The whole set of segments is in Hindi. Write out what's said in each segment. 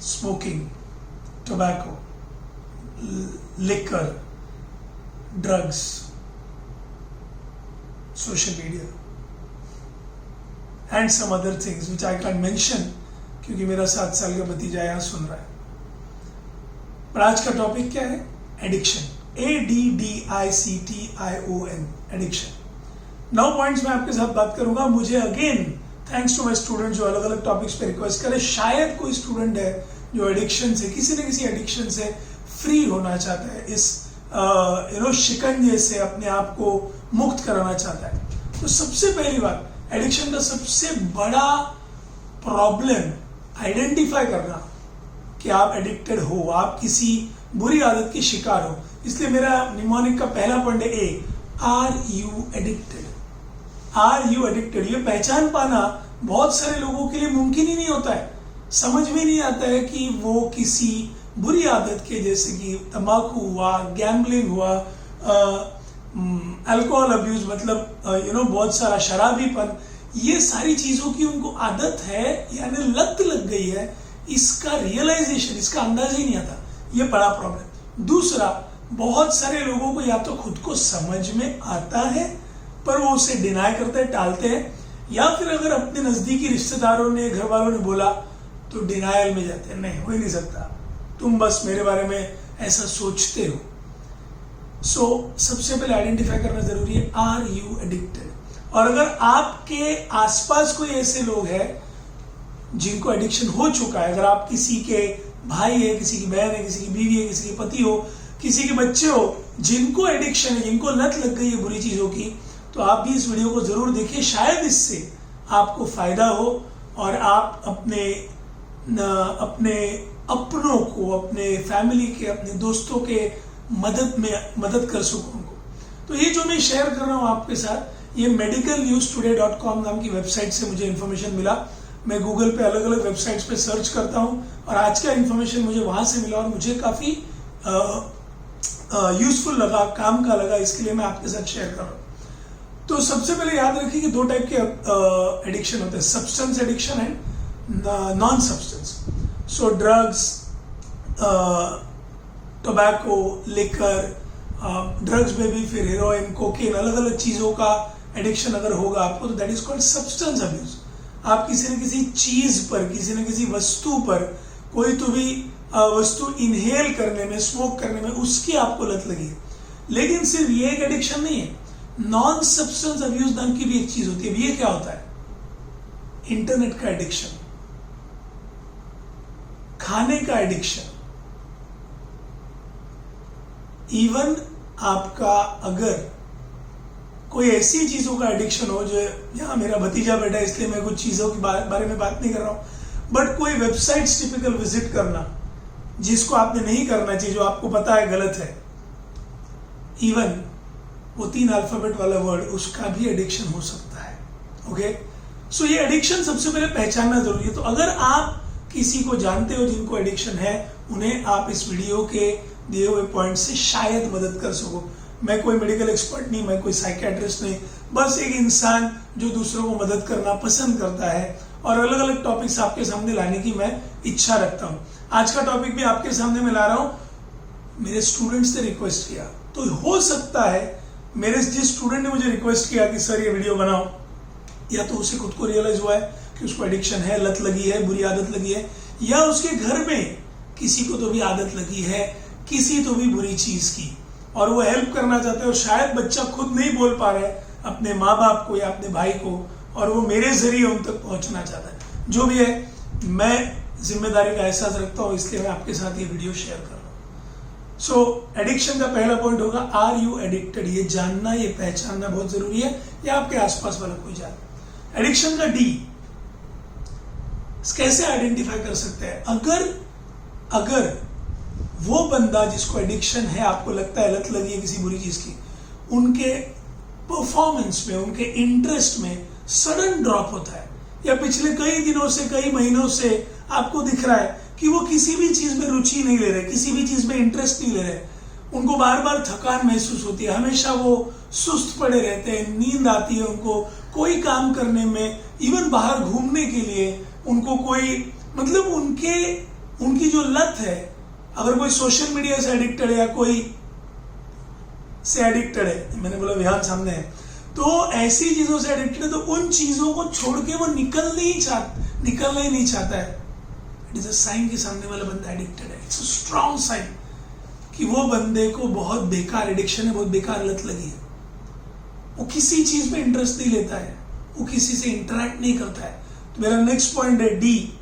smoking, tobacco, liquor, drugs, social media and some other things which I can't mention क्योंकि मेरा 7 साल का भतीजा यहाँ सुन रहा है। पर आज का टॉपिक क्या है? एडिक्शन। ADDICTION, addiction. 9 पॉइंट्स मैं आपके साथ बात करूंगा। मुझे again thanks to my student जो अलग अलग टॉपिक्स पे रिक्वेस्ट करे। शायद कोई स्टूडेंट है जो एडिक्शन से, किसी न किसी एडिक्शन से फ्री होना चाहता है, इस शिकंजे से अपने आप को मुक्त कराना चाहता है। तो सबसे पहली बात, एडिक्शन का सबसे बड़ा प्रॉब्लम आइडेंटिफाई करना कि आप एडिक्टेड हो, आप किसी बुरी आदत के शिकार हो। इसलिए मेरा निमोनिक का पहला पॉइंट है A, are you addicted. Are you addicted, ये पहचान पाना बहुत सारे लोगों के लिए मुमकिन ही नहीं होता है। समझ में नहीं आता है कि वो किसी बुरी आदत के, जैसे कि तंबाकू हुआ, गैम्बलिंग हुआ, अल्कोहल अब्यूज, मतलब बहुत सारा शराबीपन, ये सारी चीजों की उनको आदत है, यानी लत लग गई है। इसका रियलाइजेशन, इसका अंदाजा ही नहीं आता। ये बड़ा प्रॉब्लम। दूसरा, बहुत सारे लोगों को या तो खुद को समझ में आता है पर वो उसे डिनाई करते हैं, टालते हैं, या फिर अगर अपने नजदीकी रिश्तेदारों ने, घर वालों ने बोला तो डिनायल में जाते हैं, नहीं हो ही नहीं सकता, तुम बस मेरे बारे में ऐसा सोचते हो। सबसे पहले आइडेंटिफाई करना जरूरी है, आर यू एडिक्टेड। और अगर आपके आसपास कोई ऐसे लोग हैं जिनको एडिक्शन हो चुका है, अगर आप किसी के भाई है, किसी की बहन है, किसी की बीवी है, किसी के पति हो, किसी के बच्चे हो, जिनको एडिक्शन है, जिनको लत लग गई है बुरी चीजों की, तो आप भी इस वीडियो को जरूर देखिए। शायद इससे आपको फायदा हो और आप अपने अपनों को, अपने फैमिली के, अपने दोस्तों के मदद कर सको उनको। तो ये जो मैं शेयर कर रहा हूं आपके साथ, ये medicalnewstoday.com नाम की वेबसाइट से मुझे इंफॉर्मेशन मिला। मैं गूगल पे अलग अलग वेबसाइट्स पे सर्च करता हूं और आज का इंफॉर्मेशन मुझे वहां से मिला और मुझे काफी यूजफुल लगा, काम का लगा, इसके लिए मैं आपके साथ शेयर कर रहा हूं। तो सबसे पहले याद रखिए कि 2 टाइप के एडिक्शन होते हैं, substance addiction and non substance. So drugs, tobacco, liquor, drugs में भी फिर हेरोइन, कोकेन, अलग अलग चीजों का एडिक्शन अगर होगा आपको, तो that is called substance abuse. आप किसी न किसी चीज पर, किसी न किसी वस्तु पर, कोई तो भी वस्तु इनहेल करने में, स्मोक करने में, उसकी आपको लत लगी है। लेकिन सिर्फ ये एक एडिक्शन नहीं है, नॉन सब्सटेंस अब्यूज नाम की भी एक चीज होती है। ये क्या होता है? इंटरनेट का एडिक्शन, खाने का एडिक्शन, इवन आपका अगर कोई ऐसी चीजों का एडिक्शन हो, जो यहां मेरा भतीजा बैठा है इसलिए मैं कुछ चीजों के बारे में बात नहीं कर रहा हूं, बट कोई वेबसाइट्स टिपिकल विजिट करना जिसको आपने नहीं करना चाहिए, जो आपको पता है गलत है, इवन वो 3 अल्फाबेट वाला वर्ड, उसका भी एडिक्शन हो सकता है। ओके, सो ये एडिक्शन सबसे पहले पहचानना जरूरी है। तो अगर आप किसी को जानते हो जिनको एडिक्शन है, उन्हें आप इस वीडियो के दिए हुए पॉइंट से शायद मदद कर सको। मैं कोई मेडिकल एक्सपर्ट नहीं, मैं कोई साइकियाट्रिस्ट नहीं, बस एक इंसान जो दूसरों को मदद करना पसंद करता है और अलग अलग टॉपिक्स आपके सामने लाने की मैं इच्छा रखता हूं। आज का टॉपिक भी आपके सामने मैं ला रहा हूं, मेरे स्टूडेंट्स ने रिक्वेस्ट किया। तो हो सकता है मेरे जिस स्टूडेंट ने मुझे रिक्वेस्ट किया कि सर ये वीडियो बनाओ, या तो उसे खुद को रियलाइज हुआ है कि उसको एडिक्शन है, लत लगी है, बुरी आदत लगी है, या उसके घर में किसी को तो भी आदत लगी है किसी तो भी बुरी चीज की, और वो हेल्प करना चाहता है, और शायद बच्चा खुद नहीं बोल पा रहा है अपने माँ बाप को या अपने भाई को, और वो मेरे जरिए उन तक पहुंचना चाहता है। जो भी है, मैं जिम्मेदारी का एहसास रखता हूं, इसलिए मैं आपके साथ ये वीडियो शेयर कर रहा हूं। एडिक्शन का पहला पॉइंट होगा, आर यू एडिक्टेड। ये जानना, ये पहचानना बहुत जरूरी है, या आपके आसपास वाला कोई जाने। एडिक्शन का डी, कैसे आइडेंटिफाई कर सकते हैं? अगर वो बंदा जिसको एडिक्शन है, आपको लगता है लत लगी है किसी बुरी चीज की, उनके परफॉर्मेंस में, उनके इंटरेस्ट में सडन ड्रॉप होता है, या पिछले कई दिनों से, कई महीनों से आपको दिख रहा है कि वो किसी भी चीज में रुचि नहीं ले रहे, किसी भी चीज में इंटरेस्ट नहीं ले रहे, उनको बार बार थकान महसूस होती है, हमेशा वो सुस्त पड़े रहते हैं, नींद आती है उनको, कोई काम करने में, इवन बाहर घूमने के लिए उनको कोई, मतलब उनके उनकी जो लत है, अगर कोई सोशल मीडिया से एडिक्टेड है या कोई से एडिक्टेड है, मैंने बोला विहान सामने है, तो ऐसी चीजों से एडिक्टेड है, तो उन चीजों को छोड़ के वो निकलना ही नहीं चाहता है। इट इज अ साइन कि सामने वाला बंदा एडिक्टेड है। इट्स अ स्ट्रॉन्ग साइन कि वो बंदे को बहुत बेकार एडिक्शन है, बहुत बेकार लत लगी है। वो किसी चीज में इंटरेस्ट नहीं लेता है, वो किसी से इंटरेक्ट नहीं करता है। तो मेरा नेक्स्ट पॉइंट है D,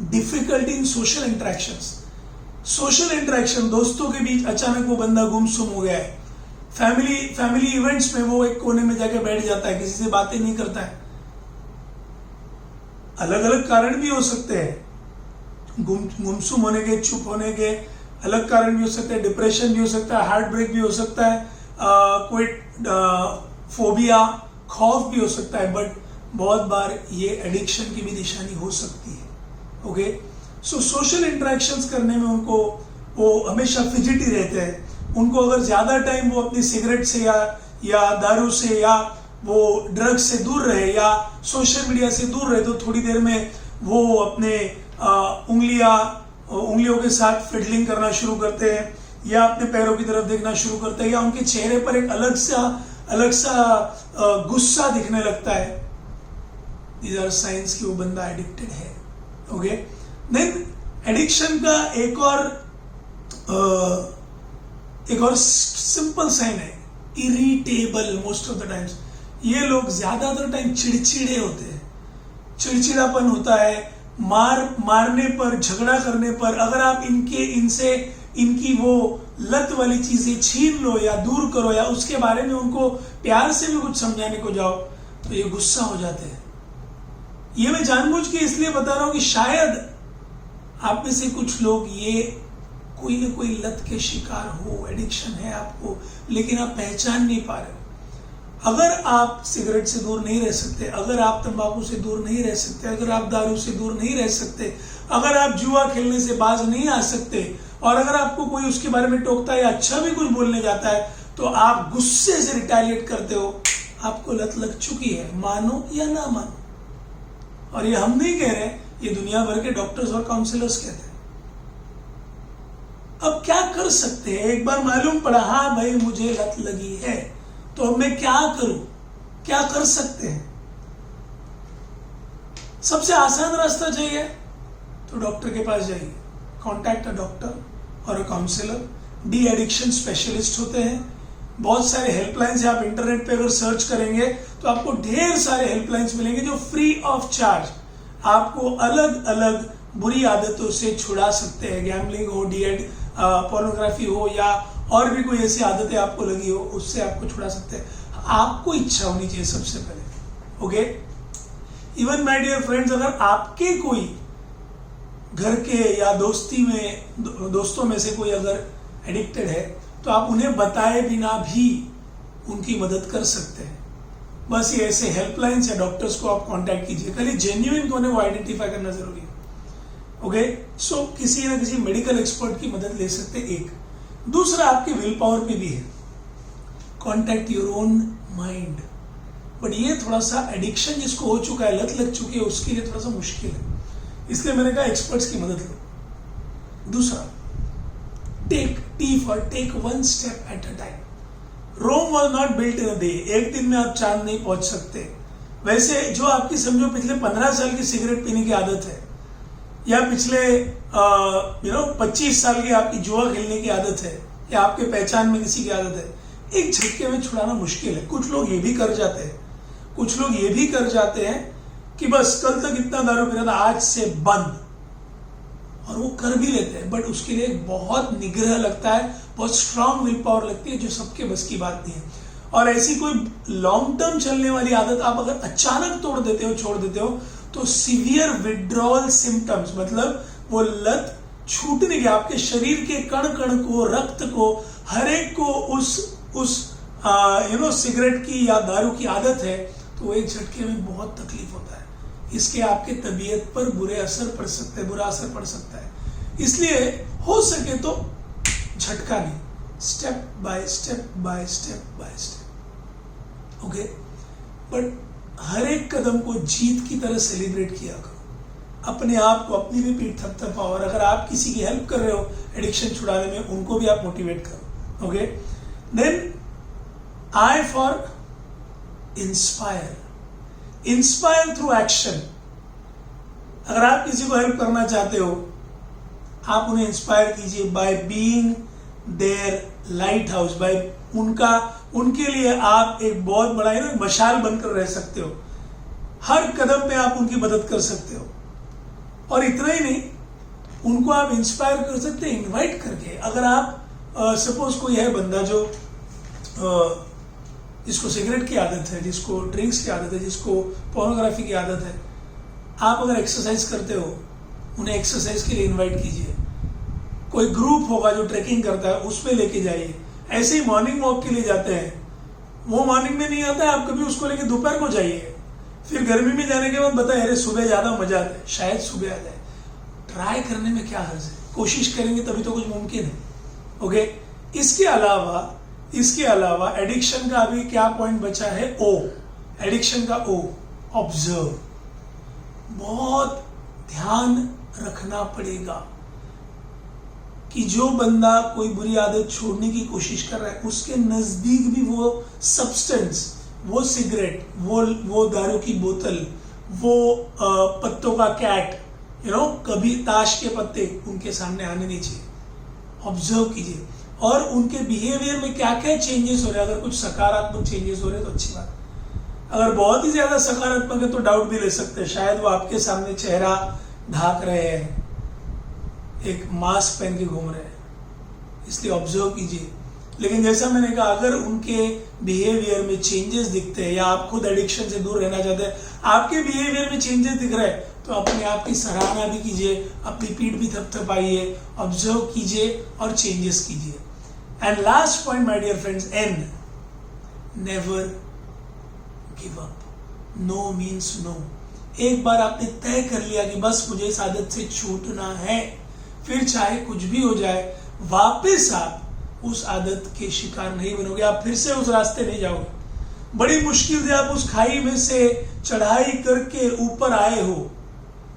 difficulty in social interactions. Social interaction, दोस्तों के बीच अचानक वो बंदा गुमसुम हो गया है, फैमिली इवेंट्स में वो एक कोने में जाके बैठ जाता है, किसी से बातें नहीं करता है। अलग अलग कारण भी हो सकते हैं, गुमसुम होने के, चुप होने के अलग कारण भी हो सकते हैं, डिप्रेशन भी हो सकता है, हार्ट ब्रेक भी हो सकता है, कोई फोबिया, खौफ भी हो सकता है, बट बहुत बार ये एडिक्शन की भी निशानी हो सकती है। ओके, सो सोशल इंटरेक्शंस करने में उनको वो हमेशा फिजिटी रहते हैं। उनको अगर ज्यादा टाइम वो अपनी सिगरेट से या दारू से या वो ड्रग्स से दूर रहे या सोशल मीडिया से दूर रहे, तो थोड़ी देर में वो अपने उंगलियों के साथ फिडलिंग करना शुरू करते हैं, या अपने पैरों की तरफ देखना शुरू करते हैं, या उनके चेहरे पर एक अलग सा गुस्सा दिखने लगता है। दीज आर साइंस कि वो बंदा एडिक्टेड है। ओके, देन एडिक्शन का एक और सिंपल साइन है irritable. Most of the times ये लोग ज्यादातर टाइम चिड़चिड़े होते हैं, चिड़चिड़ापन होता है। मारने पर, झगड़ा करने पर, अगर आप इनकी वो लत वाली चीजें छीन लो या दूर करो या उसके बारे में उनको प्यार से भी कुछ समझाने को जाओ, तो ये गुस्सा हो जाते हैं। ये मैं जानबूझ के इसलिए बता रहा हूं कि शायद आप में से कुछ लोग ये कोई ना कोई लत के शिकार हो, एडिक्शन है आपको, लेकिन आप पहचान नहीं पा रहे हो। अगर आप सिगरेट से दूर नहीं रह सकते, अगर आप तंबाकू से दूर नहीं रह सकते, अगर आप दारू से दूर नहीं रह सकते, अगर आप जुआ खेलने से बाज नहीं आ सकते, और अगर आपको कोई उसके बारे में टोकता है या अच्छा भी कुछ बोलने जाता है, तो आप गुस्से से रिटेलिएट करते हो, आपको लत लग चुकी है, मानो या ना मानो। और ये हम नहीं कह रहे, ये दुनिया भर के डॉक्टर्स और काउंसलर्स कहते हैं। अब क्या कर सकते हैं? एक बार मालूम पड़ा, हाँ भाई मुझे लत लगी है, तो अब मैं क्या करूं? क्या कर सकते हैं? सबसे आसान रास्ता चाहिए तो डॉक्टर के पास जाइए, कॉन्टैक्ट अ डॉक्टर और a counsellor. De addiction specialist होते हैं, बहुत सारे हेल्पलाइंस हैं। आप इंटरनेट पे अगर सर्च करेंगे तो आपको ढेर सारे हेल्पलाइंस मिलेंगे जो फ्री ऑफ चार्ज आपको अलग अलग बुरी आदतों से छुड़ा सकते हैं। गैम्बलिंग हो, पोर्नोग्राफी हो, या और भी कोई ऐसी आदतें आपको लगी हो, उससे आपको छुड़ा सकते हैं। आपको इच्छा होनी चाहिए सबसे पहले। Okay, even my dear friends, अगर आपके कोई घर के या दोस्तों में से कोई अगर एडिक्टेड है, तो आप उन्हें बताए बिना भी उनकी मदद कर सकते हैं। बस ये ऐसे हेल्पलाइंस या डॉक्टर्स को आप कांटेक्ट कीजिए। खाली जेन्युइन कौन है वो आइडेंटिफाई करना जरूरी है। ओके, सो किसी ना किसी मेडिकल एक्सपर्ट की मदद ले सकते हैं। एक दूसरा, आपके विल पावर पे भी है, contact your own mind. But ये थोड़ा सा एडिक्शन जिसको हो चुका है, लत लग चुकी है, उसके लिए थोड़ा सा मुश्किल है, इसलिए मैंने कहा एक्सपर्ट्स की मदद लो। दूसरा, take one step at a time. Rome was not built in a day. एक दिन में आप चांद नहीं पहुंच सकते। वैसे जो आपकी समझो पिछले 15 साल की सिगरेट पीने की आदत है, या पिछले 25 साल की आपकी जुआ खेलने की आदत है, या आपके पहचान में किसी की आदत है, एक झटके में छुड़ाना मुश्किल है। कुछ लोग ये भी कर जाते हैं, कि बस कल तक इतना दारू पी रहा था, आज से बंद, और वो कर भी लेते हैं। बट उसके लिए बहुत निग्रह लगता है, बहुत स्ट्रांग विल पावर लगती है, जो सबके बस की बात नहीं है। और ऐसी कोई लॉन्ग टर्म चलने वाली आदत आप अगर अचानक तोड़ देते हो, छोड़ देते हो, तो सीवियर विड्रॉल सिम्टम्स, मतलब वो लत छूटने के, आपके शरीर के कण कण को, रक्त को, हर एक को उस सिगरेट की या दारू की आदत है, तो एक झटके में बहुत तकलीफ होता है। इसके आपके तबीयत पर बुरा असर पड़ सकता है। इसलिए हो सके तो झटका नहीं, step by step. Okay, but हर एक कदम को जीत की तरह सेलिब्रेट किया करो। अपने आप को अपनी भी पीठ थपथपाओ, और अगर आप किसी की हेल्प कर रहे हो एडिक्शन छुड़ाने में, उनको भी आप मोटिवेट करो। Okay, then I for inspire, inspire through action. अगर आप किसी को हेल्प करना चाहते हो, आप उन्हें इंस्पायर कीजिए by being their lighthouse, by उनके लिए आप एक बहुत बड़ा मशाल बनकर रह सकते हो। हर कदम पे आप उनकी मदद कर सकते हो। और इतना ही नहीं, उनको आप इंस्पायर कर सकते हैं इनवाइट करके। अगर आप सपोज कोई है बंदा जो जिसको सिगरेट की आदत है, जिसको ड्रिंक्स की आदत है, जिसको पोर्नोग्राफी की आदत है, आप अगर एक्सरसाइज करते हो, उन्हें एक्सरसाइज के लिए इनवाइट कीजिए। कोई ग्रुप होगा जो ट्रैकिंग करता है, उसमें लेके जाइए। ऐसे ही मॉर्निंग वॉक के लिए जाते हैं, वो मॉर्निंग में नहीं आता है, आप कभी उसको लेके दोपहर को जाइए। फिर गर्मी में जाने के बाद बताए अरे सुबह ज्यादा मजा आता है, शायद सुबह आ जाए। ट्राई करने में क्या हर्ज है, कोशिश करेंगे तभी तो कुछ मुमकिन है। ओके, इसके अलावा एडिक्शन का अभी क्या पॉइंट बचा है? ओ, एडिक्शन का ओ, ऑब्जर्व। बहुत ध्यान रखना पड़ेगा कि जो बंदा कोई बुरी आदत छोड़ने की कोशिश कर रहा है, उसके नजदीक भी वो सब्सटेंस, वो सिगरेट, वो दारू की बोतल, वो पत्तों का कैट, कभी ताश के पत्ते उनके सामने आने नहीं चाहिए। ऑब्जर्व कीजिए और उनके बिहेवियर में क्या क्या चेंजेस हो रहे हैं। अगर कुछ सकारात्मक चेंजेस हो रहे हैं तो अच्छी बात, अगर बहुत ही ज्यादा सकारात्मक है तो डाउट भी ले सकते हैं, शायद वो आपके सामने चेहरा ढाक रहे हैं, एक मास्क पहन के घूम रहे हैं, इसलिए ऑब्जर्व कीजिए। लेकिन जैसा मैंने कहा, अगर उनके बिहेवियर में चेंजेस दिखते हैं या आप खुद एडिक्शन से दूर रहना चाहते हैं, आपके बिहेवियर में चेंजेस दिख रहे हैं, तो अपने आप की सराहना भी कीजिए, अपनी पीठ भी थपथपाइए, ऑब्जर्व कीजिए और चेंजेस कीजिए। And last point my dear friends, and, never give up. No means no. एक बार आपने तय कर लिया कि बस मुझे इस आदत से छूटना है, फिर चाहे कुछ भी हो जाए, वापस आप उस आदत के शिकार नहीं बनोगे, आप फिर से उस रास्ते नहीं जाओगे। बड़ी मुश्किल से आप उस खाई में से चढ़ाई करके ऊपर आए हो,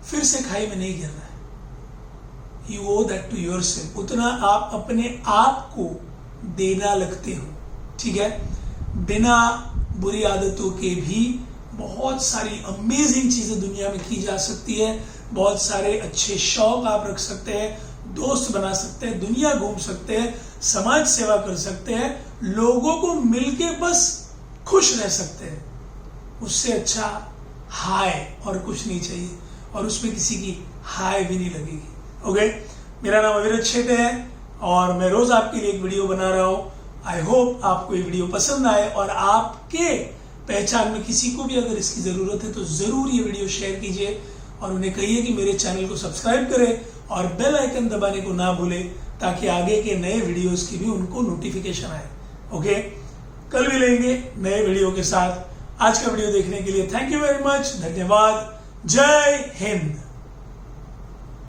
फिर से खाई में नहीं गिरना है। You owe that to yourself. उतना आप अपने आप को देना लगते हो, ठीक है। बिना बुरी आदतों के भी बहुत सारी अमेजिंग चीजें दुनिया में की जा सकती है। बहुत सारे अच्छे शौक आप रख सकते हैं, दोस्त बना सकते हैं, दुनिया घूम सकते हैं, समाज सेवा कर सकते हैं, लोगों को मिलके बस खुश रह सकते हैं। उससे अच्छा हाय और कुछ नहीं चाहिए, और उसमें किसी की हाय भी नहीं लगेगी। ओके, मेरा नाम अविरत शेटे है और मैं रोज आपके लिए एक वीडियो बना रहा हूं। आई होप आपको ये वीडियो पसंद आए, और आपके पहचान में किसी को भी अगर इसकी जरूरत है तो जरूर ये वीडियो शेयर कीजिए और उन्हें कहिए कि मेरे चैनल को सब्सक्राइब करें और बेल आइकन दबाने को ना भूलें, ताकि आगे के नए वीडियोस की भी उनको नोटिफिकेशन आए। ओके, कल भी लेंगे नए वीडियो के साथ। आज का वीडियो देखने के लिए थैंक यू वेरी मच, धन्यवाद, जय हिंद।